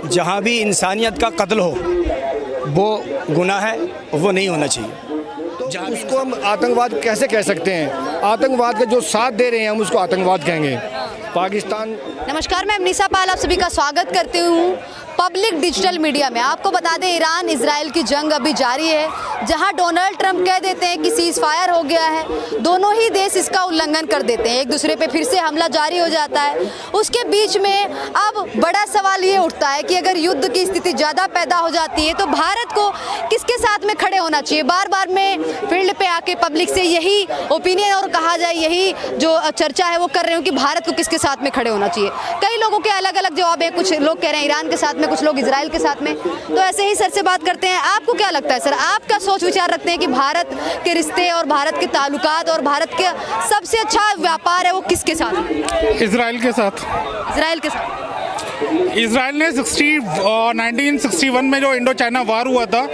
जहाँ भी इंसानियत का कत्ल हो वो गुनाह है, वो नहीं होना चाहिए। तो उसको हम आतंकवाद कैसे कह सकते हैं? आतंकवाद का जो साथ दे रहे हैं हम उसको आतंकवाद कहेंगे। पाकिस्तान। नमस्कार, मैं अमनीसा पाल आप सभी का स्वागत करती हूँ पब्लिक डिजिटल मीडिया में। आपको बता दें, ईरान इजराइल की जंग अभी जारी है, जहां डोनाल्ड ट्रंप कह देते हैं कि सीज फायर हो गया है, दोनों ही देश इसका उल्लंघन कर देते हैं, एक दूसरे पे फिर से हमला जारी हो जाता है। उसके बीच में अब बड़ा सवाल ये उठता है कि अगर युद्ध की स्थिति ज़्यादा पैदा हो जाती है तो भारत को किसके साथ में खड़े होना चाहिए। बार बार मैं फील्ड पे आके पब्लिक से यही ओपिनियन और कहा जाए यही जो चर्चा है वो कर रही हूँ कि भारत को किसके साथ में खड़े होना चाहिए। कई लोगों के अलग अलग जवाब है, कुछ लोग कह रहे हैं ईरान के साथ में, कुछ लोग इजराइल के साथ में। तो ऐसे ही सर से बात करते हैं, आपको क्या लगता है सर, आप क्या सोच विचार रखते हैं कि भारत के रिश्ते और भारत के ताल्लुकात और भारत के सबसे अच्छा व्यापार है वो किसके साथ? इजराइल के साथ। इजराइल के साथ। इजराइल ने 1961 में जो इंडो चाइना वार हुआ था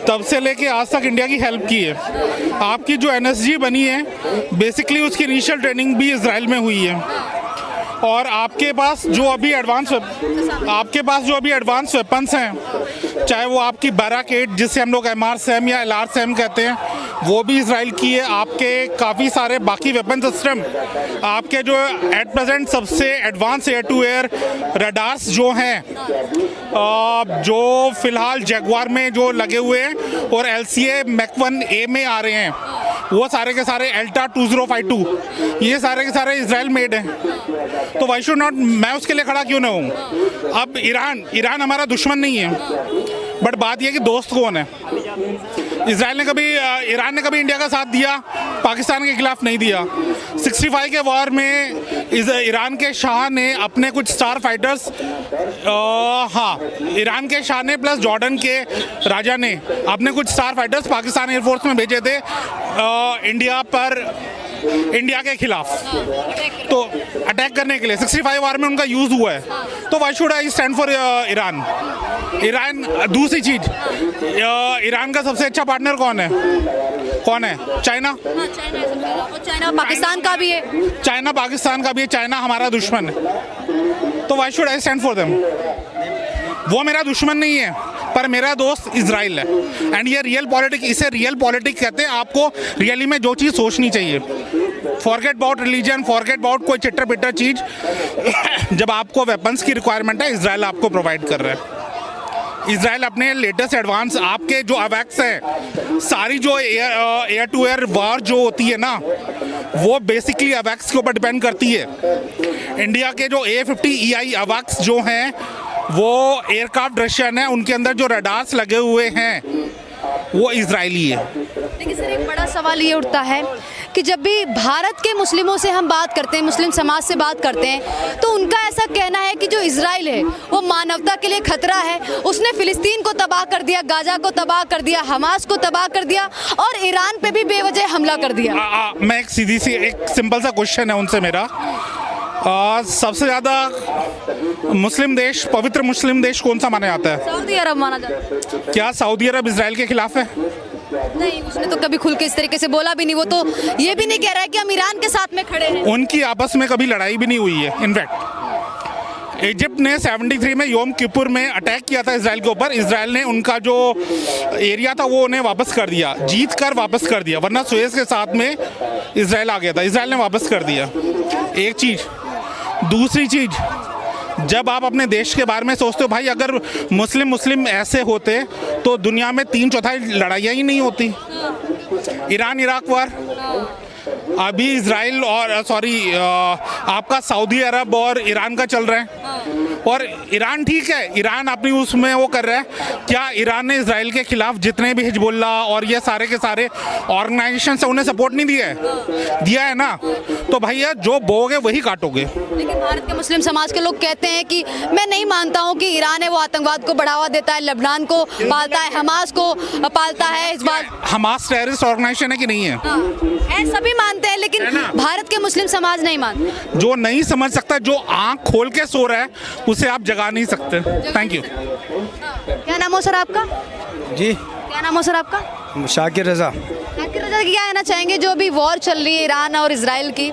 तब से लेके आज तक इंडिया की हेल्प की है। आपकी जो NSG बनी है बेसिकली उसकी इनिशियल ट्रेनिंग भी इजराइल में हुई है। और आपके पास जो अभी एडवांस वेपन्स हैं, चाहे वो आपकी बैराकेड जिसे हम लोग MRSAM या LRSAM कहते हैं, वो भी इजराइल की है। आपके काफ़ी सारे बाकी वेपन सिस्टम, आपके जो एट प्रेजेंट सबसे advance air to air radars जो हैं, जो फिलहाल जगुआर में जो लगे हुए हैं और LCA Mach 1A में आ रहे हैं, वो सारे के सारे एल्टा 2052, ये सारे के सारे इजराइल मेड हैं। तो वाई शुड नॉट, मैं उसके लिए खड़ा क्यों ना हूँ। अब ईरान हमारा दुश्मन नहीं है, बट बात यह कि दोस्त कौन है। ईरान ने कभी इंडिया का साथ दिया, पाकिस्तान के खिलाफ नहीं दिया। 65 के वॉर में ईरान के शाह ने अपने कुछ स्टार फाइटर्स, ईरान के शाह ने प्लस जॉर्डन के राजा ने अपने कुछ स्टार फाइटर्स पाकिस्तान एयरफोर्स में भेजे थे इंडिया के खिलाफ, तो अटैक करने के लिए 65 वार में उनका यूज़ हुआ है। तो why should I stand for Iran. दूसरी चीज़, ईरान का सबसे अच्छा पार्टनर कौन है? चाइना। चाइना पाकिस्तान का भी है। चाइना पाकिस्तान का भी है। चाइना हमारा दुश्मन है, तो why should I stand for them. वो मेरा दुश्मन नहीं है, पर मेरा दोस्त इजराइल है। एंड ये इसे रियल पॉलिटिक्स कहते हैं। आपको रियली में जो चीज़ सोचनी चाहिए, forget about religion, forget about कोई चिट्टर पिट्टर चीज़। जब आपको वेपन्स की रिक्वायरमेंट है, इजराइल आपको प्रोवाइड कर रहा है। इजराइल अपने लेटेस्ट एडवांस, आपके जो अवैक्स है, सारी जो एयर टू एयर वार जो होती है ना, वो बेसिकली अवैक्स के ऊपर डिपेंड करती है। इंडिया के जो A50EI अवैक्स जो हैं, वो एयरक्राफ्ट रशियन है, उनके अंदर जो रडार्स लगे हुए हैं वो इजरायली है। देखिए सर, एक बड़ा सवाल ये उठता है कि जब भी भारत के मुस्लिमों से हम बात करते हैं, मुस्लिम समाज से बात करते हैं, तो उनका ऐसा कहना है कि जो इजराइल है वो मानवता के लिए खतरा है। उसने फिलिस्तीन को तबाह कर दिया, गाजा को तबाह कर दिया, हमास को तबाह कर दिया और ईरान पे भी बेवजह हमला कर दिया। मैं एक सिंपल सा क्वेश्चन है उनसे मेरा, सबसे ज़्यादा पवित्र मुस्लिम देश कौन सा माना जाता है? सऊदी अरब माना जाता है। क्या सऊदी अरब इजराइल के खिलाफ है? नहीं, उसने तो कभी खुल के इस तरीके से बोला भी नहीं। वो तो ये भी नहीं कह रहा है कि हम ईरान के साथ में खड़े हैं। उनकी आपस में कभी लड़ाई भी नहीं हुई है। इनफैक्ट इजिप्ट ने 73 में योम किपुर में अटैक किया था इजराइल के ऊपर। इजराइल ने उनका जो एरिया था वो उन्हें वापस कर दिया, जीत कर वापस कर दिया, वरना सुएज के साथ में इजराइल आ गया था, इजराइल ने वापस कर दिया। एक चीज़। दूसरी चीज़, जब आप अपने देश के बारे में सोचते हो, भाई अगर मुस्लिम ऐसे होते तो दुनिया में 3/4 लड़ाइयाँ ही नहीं होती। ईरान इराक वार, अभी इजराइल और आपका सऊदी अरब और ईरान का चल रहा है। और ईरान ठीक है, ईरान अपनी उसमें वो कर रहा है। क्या ईरान ने इजराइल के खिलाफ जितने भी हिजबुल्ला और ये सारे के सारे ऑर्गेनाइजेशन से उन्हें सपोर्ट नहीं दिया है ना? तो भैया जो बोगे वही काटोगे। लेकिन भारत के मुस्लिम समाज के लोग कहते हैं कि मैं नहीं मानता हूं कि ईरान है वो आतंकवाद को बढ़ावा देता है, लेबनान को पालता है, हमास को पालता है। इस बात हमास टेररिस्ट ऑर्गेनाइजेशन है कि नहीं है? है, सभी मानते हैं, लेकिन भारत के मुस्लिम समाज नहीं मानते। जो नहीं समझ सकता, जो आंख खोल के सो रहा है, उसे आप जगा नहीं सकते। Thank you. क्या नाम हो सर आपका? जी, क्या नाम हो सर आपका? शाकिर रज़ा। रजा जी, क्या कहना चाहेंगे जो अभी वॉर चल रही है ईरान और इजराइल की,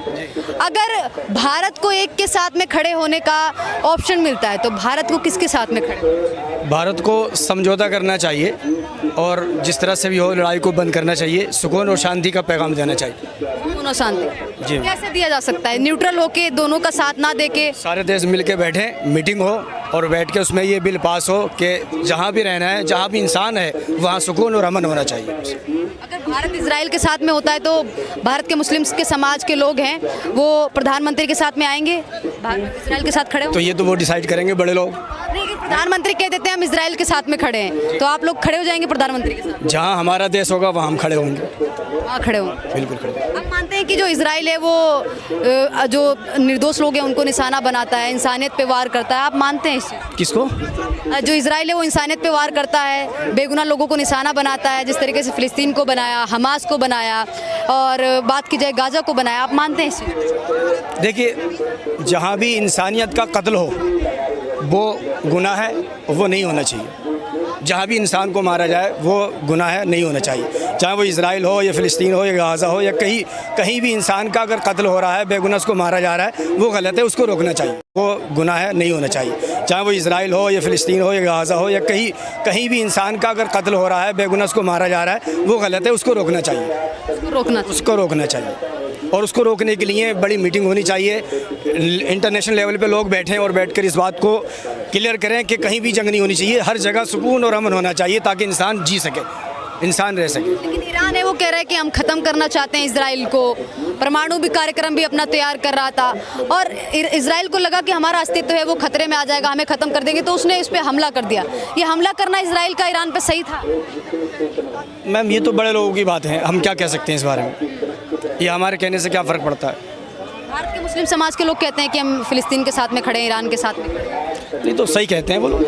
अगर भारत को एक के साथ में खड़े होने का ऑप्शन मिलता है तो भारत को किसके साथ में खड़े? भारत को समझौता करना चाहिए और जिस तरह से भी हो लड़ाई को बंद करना चाहिए, सुकून और शांति का पैगाम देना चाहिए। दोनों शांति जी। कैसे दिया जा सकता है? न्यूट्रल होके, दोनों का साथ ना देके? सारे देश मिल के बैठें, मीटिंग हो और बैठ के उसमें ये बिल पास हो कि जहाँ भी रहना है, जहाँ भी इंसान है, वहाँ सुकून और अमन होना चाहिए। अगर भारत इजराइल के साथ में होता है तो भारत के मुस्लिम के समाज के लोग हैं वो प्रधानमंत्री के साथ में आएंगे, भारत इजराइल के साथ खड़े तो होंगे? ये तो वो डिसाइड करेंगे बड़े लोग। नहीं, कि प्रधानमंत्री कह देते हैं हम इजराइल के साथ में खड़े हैं, तो आप लोग खड़े हो जाएंगे प्रधानमंत्री के साथ? जहाँ हमारा देश होगा वहाँ हम खड़े होंगे, वहाँ खड़े होंगे। बिल्कुल खड़े। आप मानते हैं कि जो इजराइल है वो जो निर्दोष लोग हैं उनको निशाना बनाता है, इंसानियत पे वार करता है, आप मानते हैं इस चीज़? किसको? जो इजराइल है वो इंसानियत पे वार करता है, बेगुनाह लोगों को निशाना बनाता है, जिस तरीके से फ़िलिस्तीन को बनाया, हमास को बनाया और बात की जाए गाजा को बनाया, आप मानते हैं इस चीज़? देखिए, जहाँ भी इंसानियत का कत्ल हो वो गुनाह है, वो नहीं होना चाहिए। जहाँ भी इंसान को मारा जाए वो गुनाह है, नहीं होना चाहिए। चाहे वो इजराइल हो या फ़िलिस्तीन हो या गाज़ा हो या कहीं भी इंसान का अगर कत्ल हो रहा है, बेगुनाह उसको मारा जा रहा है, वो गलत है, उसको रोकना चाहिए। वो गुनाह है, नहीं होना चाहिए। चाहे वो इजराइल हो या फ़िलिस्तीन हो या गाज़ा हो या कहीं भी इंसान का अगर कत्ल हो रहा है, बेगुनाह उसको मारा जा रहा है, वो गलत है, उसको रोकना चाहिए। उसको रोकना चाहिए और उसको रोकने के लिए बड़ी मीटिंग होनी चाहिए। इंटरनेशनल लेवल पे लोग बैठें और बैठकर इस बात को क्लियर करें कि कहीं भी जंग नहीं होनी चाहिए, हर जगह सुकून और अमन होना चाहिए ताकि इंसान जी सके, इंसान रह सके। लेकिन ईरान है वो कह रहा है कि हम ख़त्म करना चाहते हैं इजराइल को, परमाणु भी कार्यक्रम भी अपना तैयार कर रहा था और इजराइल को लगा कि हमारा अस्तित्व है वो खतरे में आ जाएगा, हमें ख़त्म कर देंगे, तो उसने इस पर हमला कर दिया। ये हमला करना इजराइल का ईरान पर सही था? मैम, ये तो बड़े लोगों की बात है, हम क्या कह सकते हैं इस बारे में? ये हमारे कहने से क्या फ़र्क पड़ता है? भारत के मुस्लिम समाज के लोग कहते हैं कि हम फ़िलिस्तीन के साथ में खड़े हैं, ईरान के साथ में खड़े हैं। नहीं तो सही कहते हैं वो लोग,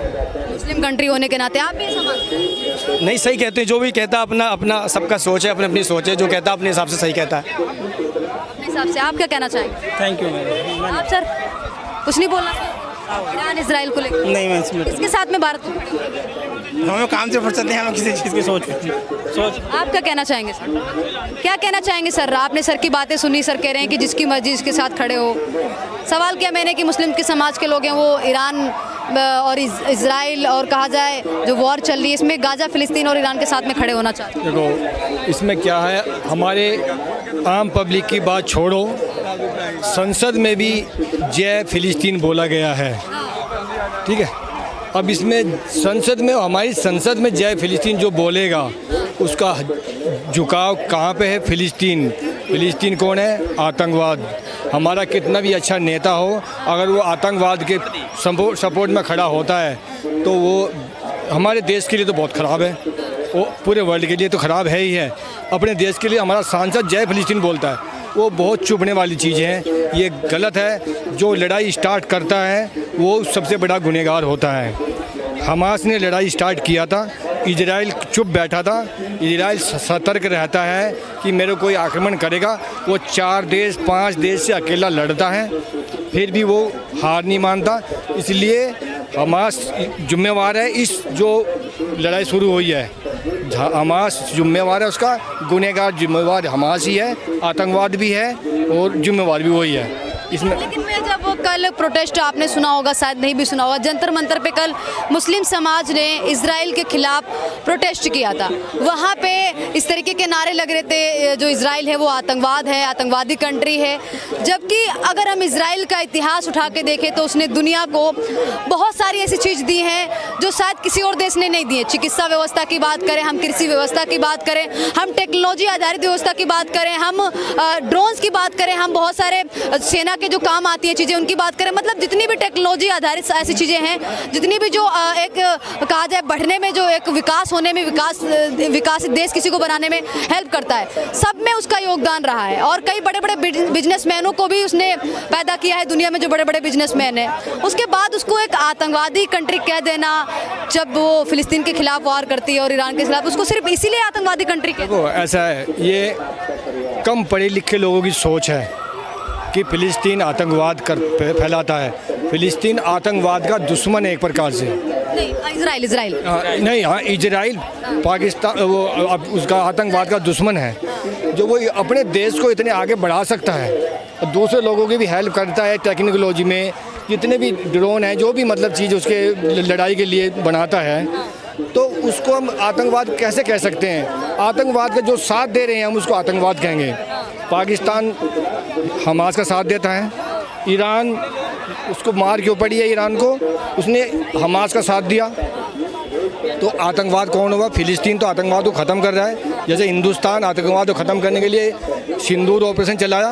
मुस्लिम कंट्री होने के नाते आप भी ये समझते हैं? नहीं सही कहते हैं। जो भी कहता अपना सबका सोच है, अपनी सोच है, जो कहता अपने हिसाब से सही कहता है। अपने हिसाब से आप क्या कहना चाहेंगे? Thank you ma'am. आप सर कुछ नहीं बोलना? ईरान इजराइल को लेकर नहीं मैम, किसके साथ में भारत को खड़े होंगे? हमें काम से फुर्सत नहीं, हम किसी चीज़ की सोच। आप क्या कहना चाहेंगे सर? क्या कहना चाहेंगे सर? आपने सर की बातें सुनी, सर कह रहे हैं कि जिसकी मर्जी उसके साथ खड़े हो। सवाल किया मैंने कि मुस्लिम के समाज के लोग हैं वो ईरान और इजराइल और कहा जाए जो वॉर चल रही है इसमें गाजा फ़िलिस्तीन और ईरान के साथ में खड़े होना चाहते हैं। देखो, इसमें क्या है, हमारे आम पब्लिक की बात छोड़ो, संसद में भी जय फ़िलिस्तीन बोला गया है, ठीक है। अब इसमें संसद में, हमारी संसद में जय फ़िलिस्तीन जो बोलेगा उसका झुकाव कहाँ पे है? फ़िलिस्तीन। फ़िलिस्तीन कौन है? आतंकवाद। हमारा कितना भी अच्छा नेता हो, अगर वो आतंकवाद के सपोर्ट में खड़ा होता है तो वो हमारे देश के लिए तो बहुत ख़राब है, वो पूरे वर्ल्ड के लिए तो ख़राब है ही है। अपने देश के लिए हमारा सांसद जय फ़िलिस्तीन बोलता है, वो बहुत चुभने वाली चीज़ है, ये गलत है। जो लड़ाई स्टार्ट करता है वो सबसे बड़ा गुनहगार होता है। हमास ने लड़ाई स्टार्ट किया था, इजराइल चुप बैठा था। इजराइल सतर्क रहता है कि मेरे कोई आक्रमण करेगा, वो 4 देश 5 देश से अकेला लड़ता है, फिर भी वो हार नहीं मानता। इसलिए हमास जिम्मेवार है, इस जो लड़ाई शुरू हुई है हमास जिम्मेवार है, उसका गुनहगार जिम्मेवार हमास ही है, आतंकवाद भी है और जिम्मेवार भी वही है इसमें। लेकिन मैं जब वो कल प्रोटेस्ट आपने सुना होगा, शायद नहीं भी सुना होगा, जंतर मंतर पे कल मुस्लिम समाज ने इजराइल के खिलाफ प्रोटेस्ट किया था। वहाँ पे इस तरीके के नारे लग रहे थे जो इजराइल है वो आतंकवाद है, आतंकवादी कंट्री है, जबकि अगर हम इजराइल का इतिहास उठा के देखें तो उसने दुनिया को बहुत सारी ऐसी चीज़ दी हैं जो शायद किसी और देश ने नहीं दी है। चिकित्सा व्यवस्था की बात करें, हम कृषि व्यवस्था की बात करें, हम टेक्नोलॉजी आधारित व्यवस्था की बात करें, हम ड्रोन्स की बात करें, हम बहुत सारे सेना के जो काम आती है चीज़ें उनकी बात करें, मतलब जितनी भी टेक्नोलॉजी आधारित ऐसी चीज़ें हैं, जितनी भी जो एक कहा जाए बढ़ने में, जो एक विकास होने में, विकासित देश किसी को बनाने में हेल्प करता है, सब में उसका योगदान रहा है। और कई बड़े बड़े बिजनेसमैनों को भी उसने पैदा किया है दुनिया में, जो बड़े बड़े बिजनेसमैन हैं। उसके बाद उसको एक आतंकवादी कंट्री कह देना, जब वो फ़िलिस्तीन के खिलाफ वार करती है और ईरान के खिलाफ, उसको सिर्फ इसीलिए आतंकवादी कंट्री कहते हैं। ऐसा है, ये कम पढ़े लिखे लोगों की सोच है कि फ़िलिस्तीन आतंकवाद फैलाता है। फ़िलिस्तीन आतंकवाद का दुश्मन है एक प्रकार से। नहीं, इजराइल नहीं, हाँ, इजराइल पाकिस्तान वो अब उसका आतंकवाद का दुश्मन है। जो वो अपने देश को इतने आगे बढ़ा सकता है और दूसरे लोगों की भी हेल्प करता है टेक्नोलॉजी में, जितने भी ड्रोन हैं, जो भी मतलब चीज़ उसके लड़ाई के लिए बनाता है, तो उसको हम आतंकवाद कैसे कह सकते हैं? आतंकवाद का जो साथ दे रहे हैं हम उसको आतंकवाद कहेंगे। पाकिस्तान हमास का साथ देता है, ईरान उसको मार क्यों पड़ी है ईरान को, उसने हमास का साथ दिया, तो आतंकवाद कौन हुआ? फिलिस्तीन तो आतंकवाद को ख़त्म कर रहा है। जैसे हिंदुस्तान आतंकवाद को ख़त्म करने के लिए सिंदूर ऑपरेशन चलाया,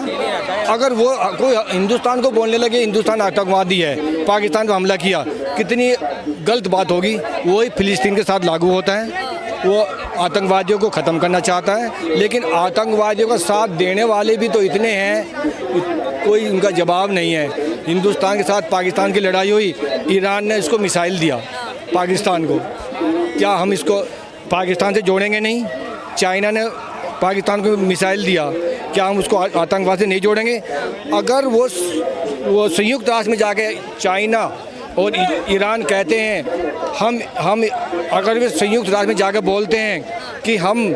अगर वो कोई हिंदुस्तान को बोलने लगे हिंदुस्तान आतंकवादी है, पाकिस्तान पर हमला किया, कितनी गलत बात होगी। वही फिलिस्तीन के साथ लागू होता है, वो आतंकवादियों को ख़त्म करना चाहता है, लेकिन आतंकवादियों का साथ देने वाले भी तो इतने हैं, कोई उनका जवाब नहीं है। हिंदुस्तान के साथ पाकिस्तान की लड़ाई हुई, ईरान ने इसको मिसाइल दिया पाकिस्तान को, क्या हम इसको पाकिस्तान से जोड़ेंगे नहीं? चाइना ने पाकिस्तान को मिसाइल दिया, क्या हम उसको आतंकवाद से नहीं जोड़ेंगे? अगर वो संयुक्त राष्ट्र में जाके चाइना और ईरान कहते हैं हम अगर वे संयुक्त राष्ट्र में जाकर बोलते हैं कि हम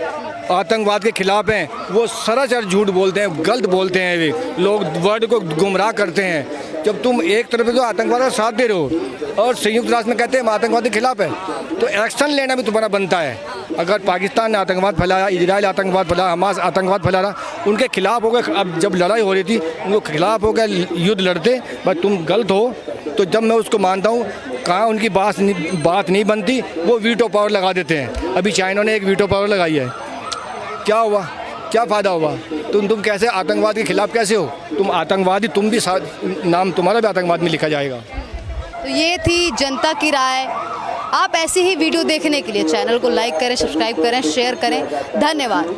आतंकवाद के खिलाफ हैं, वो सरासर झूठ बोलते हैं, गलत बोलते हैं, वे लोग वर्ड को गुमराह करते हैं। जब तुम एक तरफ तो आतंकवाद का साथ दे रहे हो और संयुक्त राष्ट्र में कहते हैं हम आतंकवाद के खिलाफ है, तो एक्शन लेना भी तुम्हारा बनता है। अगर पाकिस्तान ने आतंकवाद फैलाया, इजराइल आतंकवाद फैलाया, हमास आतंकवाद फैला रहा, उनके खिलाफ हो गए। अब जब लड़ाई हो रही थी उनके खिलाफ हो गए, युद्ध लड़ते, बस तुम गलत हो, तो जब मैं उसको मानता हूँ, कहाँ उनकी बात नहीं बनती, वो वीटो पावर लगा देते हैं। अभी चाइना ने एक वीटो पावर लगाई है, क्या हुआ? क्या फ़ायदा हुआ? तुम कैसे आतंकवाद के खिलाफ कैसे हो? तुम आतंकवादी, तुम भी नाम तुम्हारा भी आतंकवाद में लिखा जाएगा। तो ये थी जनता की राय। आप ऐसी ही वीडियो देखने के लिए चैनल को लाइक करें, सब्सक्राइब करें, शेयर करें। धन्यवाद।